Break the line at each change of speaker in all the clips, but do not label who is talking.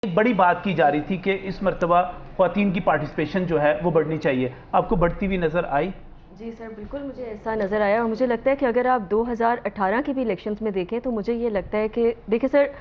एक बड़ी बात की जा रही थी कि इस मरतबा ख्वातीन की पार्टिसिपेशन जो है वो बढ़नी चाहिए, आपको बढ़ती हुई नज़र आई?
जी सर, बिल्कुल मुझे ऐसा नज़र आया और मुझे लगता है कि अगर आप 2018 की भी इलेक्शंस में देखें तो मुझे ये लगता है कि देखिए सर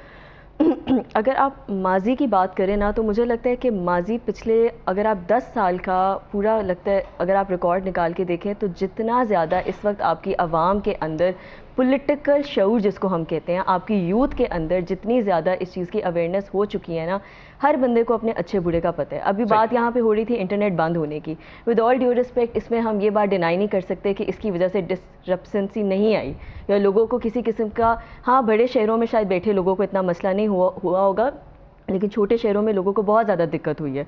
अगर आप माजी की बात करें ना तो मुझे लगता है कि माजी पिछले अगर आप 10 साल का पूरा लगता है अगर आप रिकॉर्ड निकाल के देखें तो जितना ज़्यादा इस वक्त आपकी आवाम के अंदर पॉलिटिकल शऊर जिसको हम कहते हैं, आपकी यूथ के अंदर जितनी ज़्यादा इस चीज़ की अवेयरनेस हो चुकी है ना, हर बंदे को अपने अच्छे बुरे का पता है। अभी बात यहाँ पे हो रही थी इंटरनेट बंद होने की, विद ऑल ड्यू रिस्पेक्ट इसमें हम ये बात डिनाई नहीं कर सकते कि इसकी वजह से डिसरप्शंसी नहीं आई या लोगों को किसी किस्म का, हाँ बड़े शहरों में शायद बैठे लोगों को इतना मसला नहीं हुआ होगा, लेकिन छोटे शहरों में लोगों को बहुत ज़्यादा दिक्कत हुई है।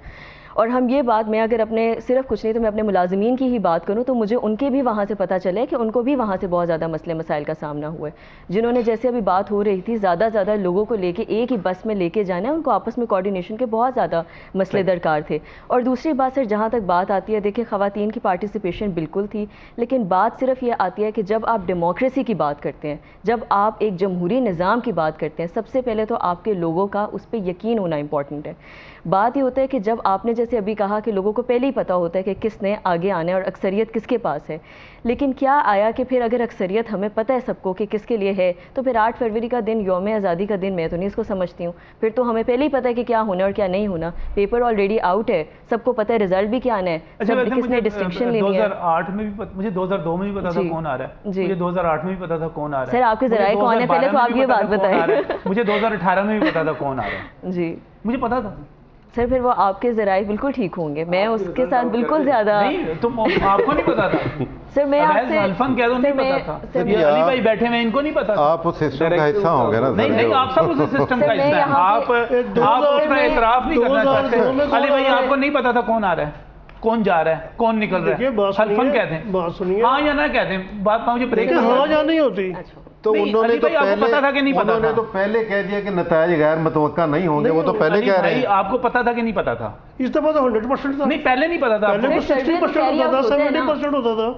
और हम ये बात, मैं अगर अपने सिर्फ कुछ नहीं तो मैं अपने मुलाजिमीन की ही बात करूं तो मुझे उनके भी वहाँ से पता चला है कि उनको भी वहाँ से बहुत ज़्यादा मसले मसाइल का सामना हुआ है, जिन्होंने जैसे अभी बात हो रही थी ज़्यादा लोगों को लेके एक ही बस में लेके जाना है, उनको आपस में कोऑर्डिनेशन के बहुत ज़्यादा मसले दरकार थे। और दूसरी बात सर, जहाँ तक बात आती है, देखिए ख़वातीन की पार्टिसिपेशन बिल्कुल थी, लेकिन बात सिर्फ ये आती है कि जब आप डेमोक्रेसी की बात करते हैं, जब आप एक जमहूरी निज़ाम की बात करते हैं, सबसे पहले तो आपके लोगों का उस पर यकीन होना इंपॉर्टेंट है। बात ये होता है कि जब आपने जैसे अभी कहा कि लोगों को पहले ही पता होता है कि किसने आगे आना है और अक्सरियत किसके पास है, लेकिन क्या आया कि फिर अगर अक्सरियत हमें पता है सबको कि किसके लिए है, तो फिर 8 फरवरी का दिन यौम आज़ादी का दिन मैं तो नहीं इसको समझती हूँ। फिर तो हमें पहले ही पता है कि क्या होना और क्या नहीं होना, पेपर ऑलरेडी आउट है, सबको पता है रिजल्ट भी क्या आना है, किसने डिस्टिंक्शन लेनी है।
2008 में भी मुझे 2002 में भी पता था कौन आ रहा है, मुझे 2008 में भी पता था कौन आ रहा है।
सर आपके जराए कौन है, पहले तो आप ये बात बताएं।
मुझे 2018 में भी पता था कौन आ रहा है
जी,
मुझे पता था
सर। फिर वो आपके जराए बिल्कुल ठीक होंगे, मैं उसके साथ बिल्कुल ज़्यादा
नहीं, तुम आपको नहीं पता था
सर। मैं आपसे
अल्फन कह दो नहीं पता था, ये अली भाई बैठे हैं इनको नहीं पता था।
आप उस सिस्टम का हिस्सा होंगे ना।
नहीं, आप सब उस सिस्टम का हिस्सा हैं, आप उसका एतराफ नहीं करना चाहते। अली भाई आपको नहीं पता था कौन आ रहा है, कौन जा रहा है, कौन निकल रहा है, अल्फन कहते हैं,
बात सुनिए,
हाँ या ना कहते हैं, बात मुझे ब्रेक
हाँ या नहीं होती।
तो उन्होंने तो
पता था कि नहीं पता था?
तो पहले कह दिया कि नतायज गैर मुतवक्का नहीं होंगे, वो तो पहले कह रहे हैं।
आपको पता था कि नहीं पता था?
इस दफा तो 100% था।
नहीं, पहले नहीं पता था,
पहले तो 60% होता था, 70% होता था,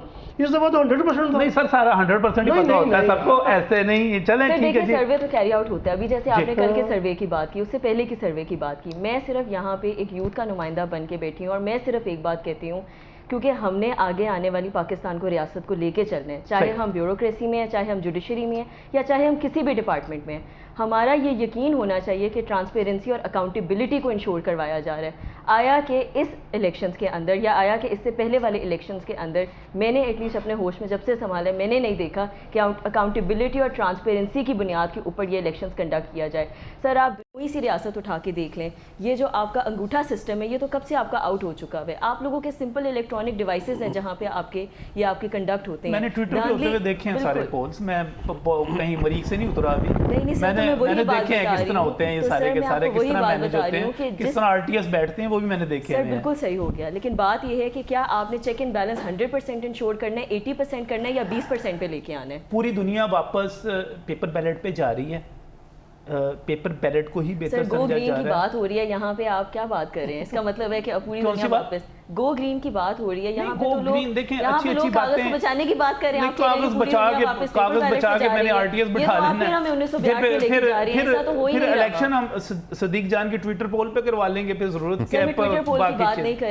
इस दफा तो 100% था।
नहीं सर, सारा 100% ही पता होता है सबको, ऐसे नहीं। चलें ठीक है जी।
सर्वे तो कैरी आउट होता है। अभी जैसे आपने कल के सर्वे की बात की, उससे पहले की सर्वे की बात की, मैं सिर्फ यहाँ पे एक यूथ का नुमाइंदा बन के बैठी हूँ और मैं सिर्फ एक बात कहती हूँ, क्योंकि हमने आगे आने वाली पाकिस्तान को, रियासत को लेके चलना है, चाहे हम ब्यूरोक्रेसी में हैं, चाहे हम जुडिशरी में हैं, या चाहे हम किसी भी डिपार्टमेंट में हैं। हमारा ये यकीन होना चाहिए कि ट्रांसपेरेंसी और अकाउंटेबिलिटी को इंश्योर करवाया जा रहा है। आया कि इस इलेक्शंस के अंदर या आया कि इससे पहले वाले इलेक्शंस के अंदर मैंने एटलीस्ट अपने होश में जब से संभाला है, मैंने नहीं देखा कि अकाउंटेबिलिटी और ट्रांसपेरेंसी की बुनियाद के ऊपर ये इलेक्शंस कंडक्ट किया जाए। सर आप कोई सी रियासत उठा के देख लें, ये जो आपका अंगूठा सिस्टम है ये तो कब से आपका आउट हो चुका है। आप लोगों के सिंपल इलेक्ट्रॉनिक डिवाइसेज हैं जहाँ पे आपके कंडक्ट होते हैं।
मैंने ट्विटर पे होते हुए देखे हैं सारे पोल्स, मैं कहीं मरीज से नहीं उतरा अभी।
नहीं,
मैंने देखे हैं किस तरह होते हैं ये सारे के सारे, किस तरह मैनेज होते हैं, किस तरह आरटीएस बैठते हैं, वो भी मैंने देखे हैं।
बिल्कुल सही हो गया, लेकिन बात ये है कि क्या आपने चेक एंड बैलेंस 100% इंश्योर करना है, 80% करना है या 20% पे लेके आना है?
पूरी दुनिया वापस पेपर बैलेट पे जा रही है, पेपर बैलेट को ही बेहतर समझा जा रहा है।
की बात हो रही है यहाँ पे, आप क्या बात कर रहे हैं? इसका मतलब है कि अब पूरी दुनिया वापस गो ग्रीन की बात हो रही है यहाँ पे, तो लोग
देखें अच्छी बातें
बचाने की बात कर रहे हैं,
कागज बचा के मैंने आरटीएस बिठा लेना है, फिर इलेक्शन हम सदीक जान की ट्विटर पोल पे करवा लेंगे, फिर जरूरत क्या है बात नहीं कर